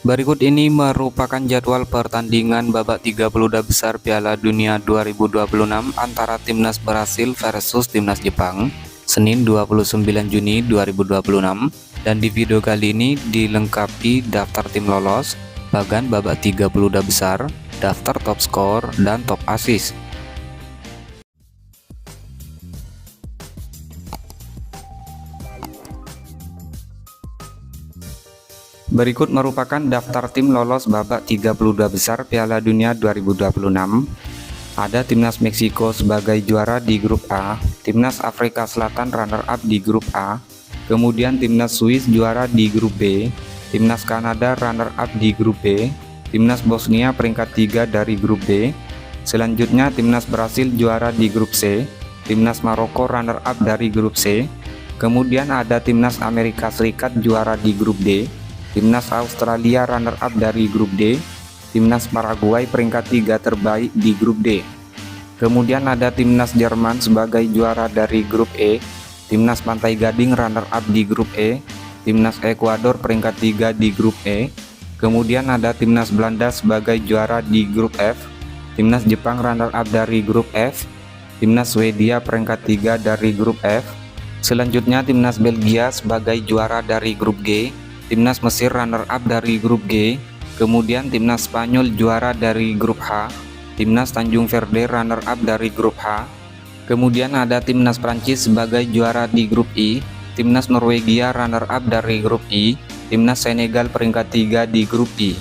Berikut ini merupakan jadwal pertandingan babak 32 besar Piala Dunia 2026 antara Timnas Brasil versus Timnas Jepang, Senin 29 Juni 2026, dan di video kali ini dilengkapi daftar tim lolos, bagan babak 32 besar, daftar top skor, dan top assist. Berikut merupakan daftar tim lolos babak 32 besar Piala Dunia 2026. Ada Timnas Meksiko sebagai juara di grup A, Timnas Afrika Selatan runner-up di grup A, kemudian Timnas Swiss juara di grup B, Timnas Kanada runner-up di grup B, Timnas Bosnia peringkat 3 dari grup B, selanjutnya Timnas Brasil juara di grup C, Timnas Maroko runner-up dari grup C, kemudian ada Timnas Amerika Serikat juara di grup D, Timnas Australia runner-up dari grup D, Timnas Paraguay peringkat 3 terbaik di grup D. Kemudian ada Timnas Jerman sebagai juara dari grup E, Timnas Pantai Gading runner-up di grup E, Timnas Ekuador peringkat 3 di grup E. Kemudian ada Timnas Belanda sebagai juara di grup F, Timnas Jepang runner-up dari grup F, Timnas Swedia peringkat 3 dari grup F. Selanjutnya Timnas Belgia sebagai juara dari grup G, Timnas Mesir runner-up dari grup G, kemudian Timnas Spanyol juara dari grup H, Timnas Tanjung Verde runner-up dari grup H, kemudian ada Timnas Prancis sebagai juara di grup I, Timnas Norwegia runner-up dari grup I, Timnas Senegal peringkat 3 di grup I,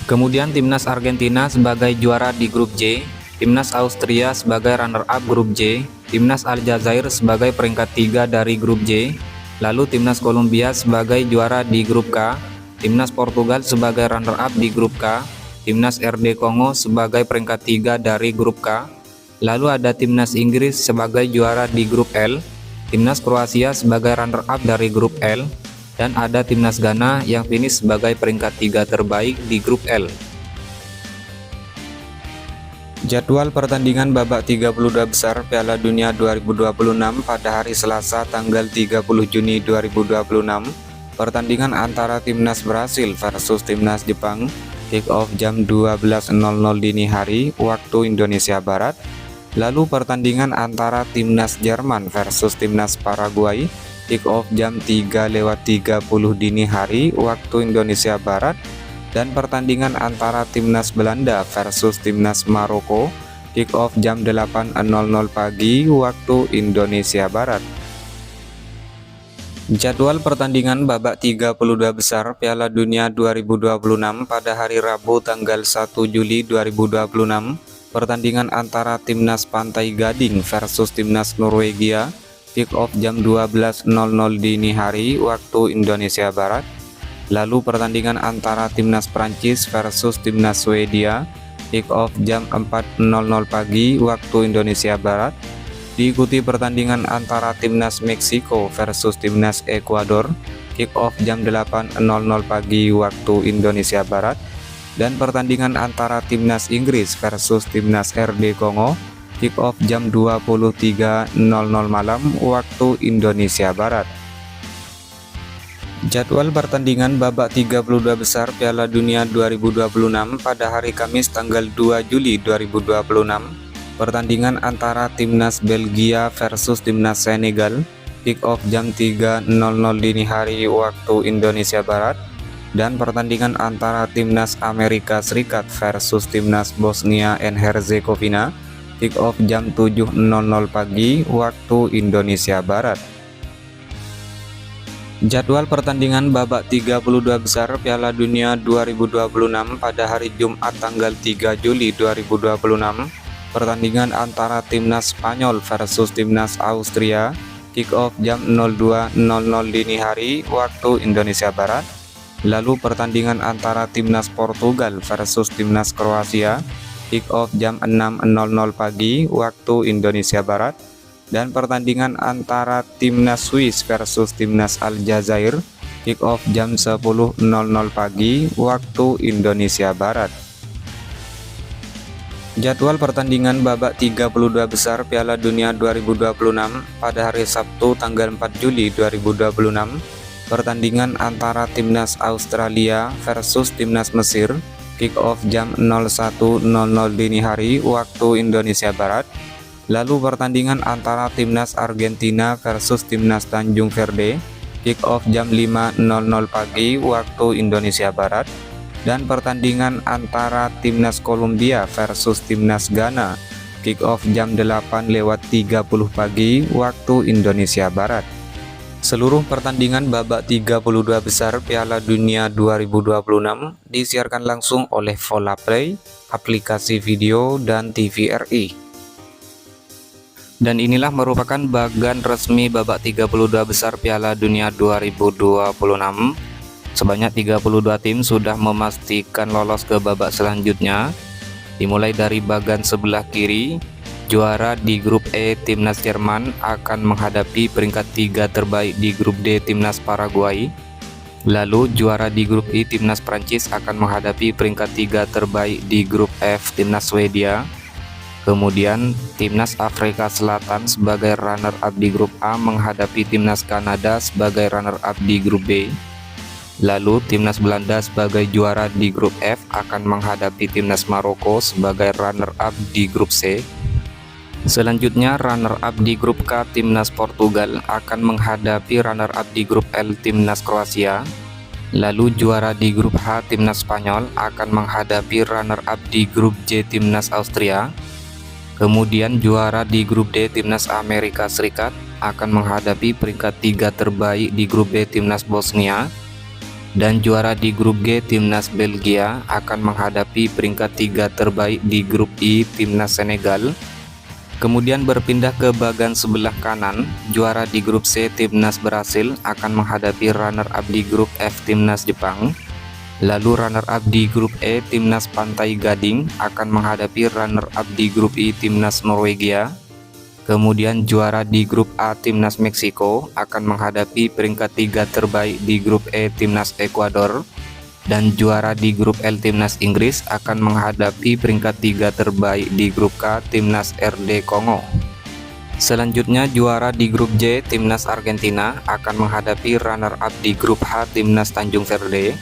kemudian Timnas Argentina sebagai juara di grup J, Timnas Austria sebagai runner-up grup J, Timnas Aljazair sebagai peringkat 3 dari grup J, lalu Timnas Kolombia sebagai juara di grup K, Timnas Portugal sebagai runner-up di grup K, Timnas RD Kongo sebagai peringkat 3 dari grup K, lalu ada Timnas Inggris sebagai juara di grup L, Timnas Kroasia sebagai runner-up dari grup L, dan ada Timnas Ghana yang finish sebagai peringkat 3 terbaik di grup L. Jadwal pertandingan babak 32 besar Piala Dunia 2026 pada hari Selasa tanggal 30 Juni 2026. Pertandingan antara Timnas Brasil versus Timnas Jepang, kick off jam 12.00 dini hari waktu Indonesia Barat. Lalu pertandingan antara Timnas Jerman versus Timnas Paraguay, kick off jam 3:30 dini hari waktu Indonesia Barat. Dan pertandingan antara Timnas Belanda versus Timnas Maroko, kick off jam 8.00 pagi waktu Indonesia Barat. Jadwal pertandingan babak 32 besar Piala Dunia 2026 pada hari Rabu tanggal 1 Juli 2026. Pertandingan antara Timnas Pantai Gading versus Timnas Norwegia, kick off jam 12.00 dini hari waktu Indonesia Barat. Lalu pertandingan antara Timnas Prancis versus Timnas Swedia, kick off jam 4.00 pagi waktu Indonesia Barat. Diikuti pertandingan antara Timnas Meksiko versus Timnas Ekuador, kick off jam 8.00 pagi waktu Indonesia Barat. Dan pertandingan antara Timnas Inggris versus Timnas RD Kongo, kick off jam 23.00 malam waktu Indonesia Barat. Jadwal pertandingan babak 32 besar Piala Dunia 2026 pada hari Kamis tanggal 2 Juli 2026. Pertandingan antara Timnas Belgia versus Timnas Senegal, kick off jam 3.00 dini hari waktu Indonesia Barat. Dan pertandingan antara Timnas Amerika Serikat versus Timnas Bosnia and Herzegovina, kick off jam 7.00 pagi waktu Indonesia Barat. Jadwal pertandingan babak 32 besar Piala Dunia 2026 pada hari Jumat tanggal 3 Juli 2026. Pertandingan antara Timnas Spanyol versus Timnas Austria, kick off jam 02.00 dini hari waktu Indonesia Barat. Lalu pertandingan antara Timnas Portugal versus Timnas Kroasia, kick off jam 6.00 pagi waktu Indonesia Barat. Dan pertandingan antara Timnas Swiss versus Timnas Aljazair, kick off jam 10.00 pagi waktu Indonesia Barat. Jadwal pertandingan babak 32 besar Piala Dunia 2026 pada hari Sabtu tanggal 4 Juli 2026. pertandingan antara timnas Australia versus timnas Mesir, kick off jam 01.00 dini hari waktu Indonesia Barat. Lalu pertandingan antara timnas Argentina versus timnas Tanjung Verde, kick off jam 5.00 pagi waktu Indonesia Barat. Dan pertandingan antara timnas Kolombia versus timnas Ghana, kick off jam 8.30 pagi waktu Indonesia Barat. Seluruh pertandingan babak 32 besar Piala Dunia 2026 disiarkan langsung oleh Volaplay, aplikasi video dan TVRI. Dan inilah merupakan bagan resmi babak 32 besar Piala Dunia 2026. Sebanyak 32 tim sudah memastikan lolos ke babak selanjutnya. Dimulai dari bagan sebelah kiri, juara di grup E timnas Jerman akan menghadapi peringkat 3 terbaik di grup D timnas Paraguay. Lalu juara di grup I timnas Prancis akan menghadapi peringkat 3 terbaik di grup F timnas Swedia. Kemudian timnas Afrika Selatan sebagai runner-up di grup A menghadapi timnas Kanada sebagai runner-up di grup B. Lalu timnas Belanda sebagai juara di grup F akan menghadapi timnas Maroko sebagai runner-up di grup C. Selanjutnya runner-up di grup K timnas Portugal akan menghadapi runner-up di grup L timnas Kroasia. Lalu juara di grup H timnas Spanyol akan menghadapi runner-up di grup J timnas Austria. Kemudian juara di grup D timnas Amerika Serikat akan menghadapi peringkat 3 terbaik di grup B timnas Bosnia. Dan juara di grup G timnas Belgia akan menghadapi peringkat 3 terbaik di grup I timnas Senegal. Kemudian berpindah ke bagan sebelah kanan, juara di grup C timnas Brasil akan menghadapi runner-up di grup F timnas Jepang. Lalu runner-up di grup E timnas Pantai Gading akan menghadapi runner-up di grup I timnas Norwegia. Kemudian juara di grup A timnas Meksiko akan menghadapi peringkat 3 terbaik di grup E timnas Ekuador. Dan juara di grup L timnas Inggris akan menghadapi peringkat 3 terbaik di grup K timnas RD Kongo. Selanjutnya juara di grup J timnas Argentina akan menghadapi runner-up di grup H timnas Tanjung Verde.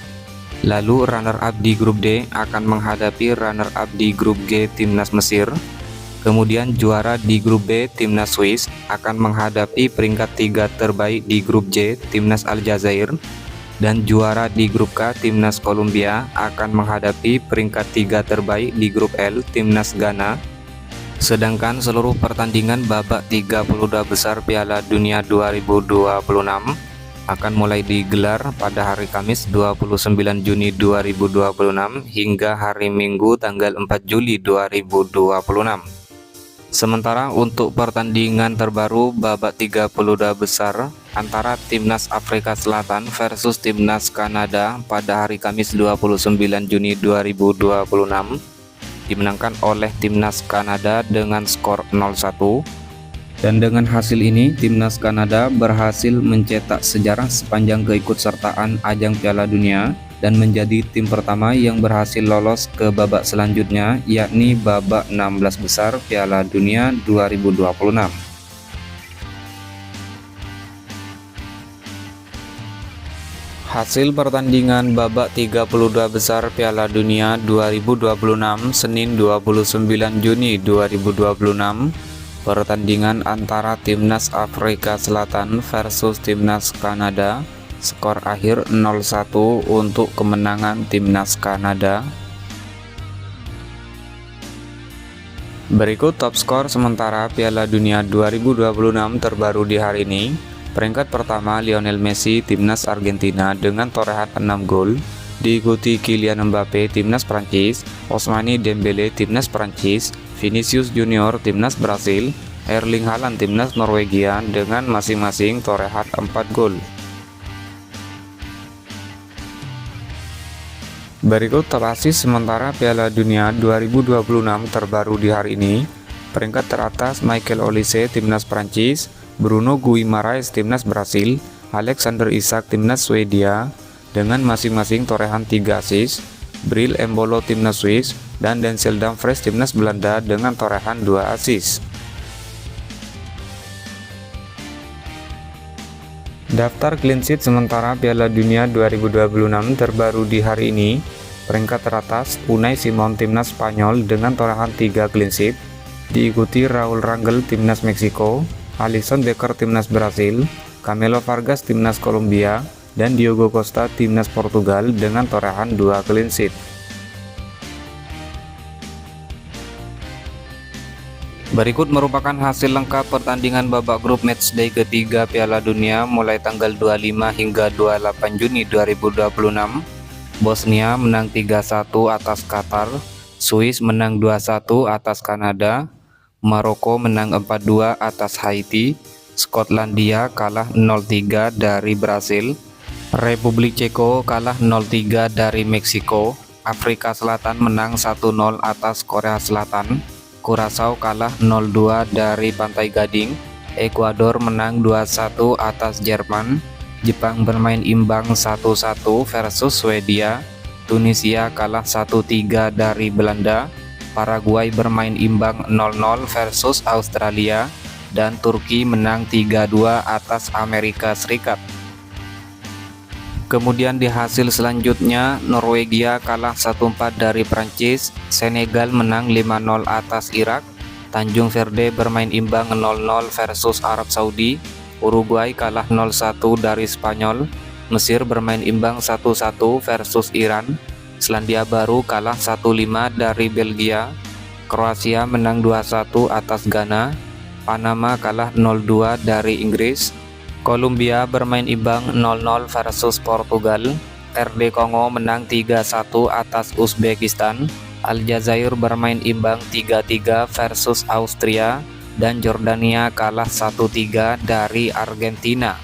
Lalu runner-up di grup D akan menghadapi runner-up di grup G timnas Mesir. Kemudian juara di grup B timnas Swiss akan menghadapi peringkat 3 terbaik di grup J timnas Aljazair. Dan juara di grup K timnas Kolombia akan menghadapi peringkat 3 terbaik di grup L timnas Ghana. Sedangkan seluruh pertandingan babak 32 besar Piala Dunia 2026 akan mulai digelar pada hari Kamis 29 Juni 2026 hingga hari Minggu tanggal 4 Juli 2026. Sementara untuk pertandingan terbaru babak 32 besar antara timnas Afrika Selatan versus timnas Kanada pada hari Kamis 29 Juni 2026 dimenangkan oleh timnas Kanada dengan skor 0-1. Dan dengan hasil ini timnas Kanada berhasil mencetak sejarah sepanjang keikutsertaan ajang Piala Dunia dan menjadi tim pertama yang berhasil lolos ke babak selanjutnya, yakni babak 16 besar Piala Dunia 2026. Hasil pertandingan babak 32 besar Piala Dunia 2026 Senin 29 Juni 2026. Pertandingan antara timnas Afrika Selatan versus timnas Kanada. Skor akhir 0-1 untuk kemenangan timnas Kanada. Berikut top skor sementara Piala Dunia 2026 terbaru di hari ini. Peringkat pertama Lionel Messi timnas Argentina dengan torehan 6 gol. Diikuti Kylian Mbappe timnas Prancis, Ousmane Dembele timnas Prancis, Vinicius Junior timnas Brasil, Erling Haaland timnas Norwegia dengan masing-masing torehan 4 gol. Berikut top asis sementara Piala Dunia 2026 terbaru di hari ini. Peringkat teratas Michael Olise timnas Prancis, Bruno Guimaraes timnas Brasil, Alexander Isak timnas Swedia dengan masing-masing torehan 3 asis, Bril Embolo timnas Swiss, dan Denzel Dumfries timnas Belanda dengan torehan 2 asis. Daftar clean sheet sementara Piala Dunia 2026 terbaru di hari ini. Peringkat teratas Unai Simon timnas Spanyol dengan torehan 3 clean sheet, diikuti Raul Rangel timnas Meksiko, Alisson Becker timnas Brasil, Camilo Vargas timnas Kolombia, dan Diogo Costa timnas Portugal dengan torehan 2 clean sheet. Berikut merupakan hasil lengkap pertandingan babak grup matchday ketiga Piala Dunia mulai tanggal 25 hingga 28 Juni 2026. Bosnia menang 3-1 atas Qatar, Swiss menang 2-1 atas Kanada, Maroko menang 4-2 atas Haiti, Skotlandia kalah 0-3 dari Brasil, Republik Ceko kalah 0-3 dari Meksiko, Afrika Selatan menang 1-0 atas Korea Selatan, Curaçao kalah 0-2 dari Pantai Gading, Ekuador menang 2-1 atas Jerman, Jepang bermain imbang 1-1 versus Swedia, Tunisia kalah 1-3 dari Belanda, Paraguay bermain imbang 0-0 versus Australia, dan Turki menang 3-2 atas Amerika Serikat. Kemudian di hasil selanjutnya, Norwegia kalah 1-4 dari Prancis, Senegal menang 5-0 atas Irak, Tanjung Verde bermain imbang 0-0 versus Arab Saudi, Uruguay kalah 0-1 dari Spanyol, Mesir bermain imbang 1-1 versus Iran, Selandia Baru kalah 1-5 dari Belgia, Kroasia menang 2-1 atas Ghana, Panama kalah 0-2 dari Inggris, Kolombia bermain imbang 0-0 versus Portugal, RD Kongo menang 3-1 atas Uzbekistan, Aljazair bermain imbang 3-3 versus Austria, dan Jordania kalah 1-3 dari Argentina.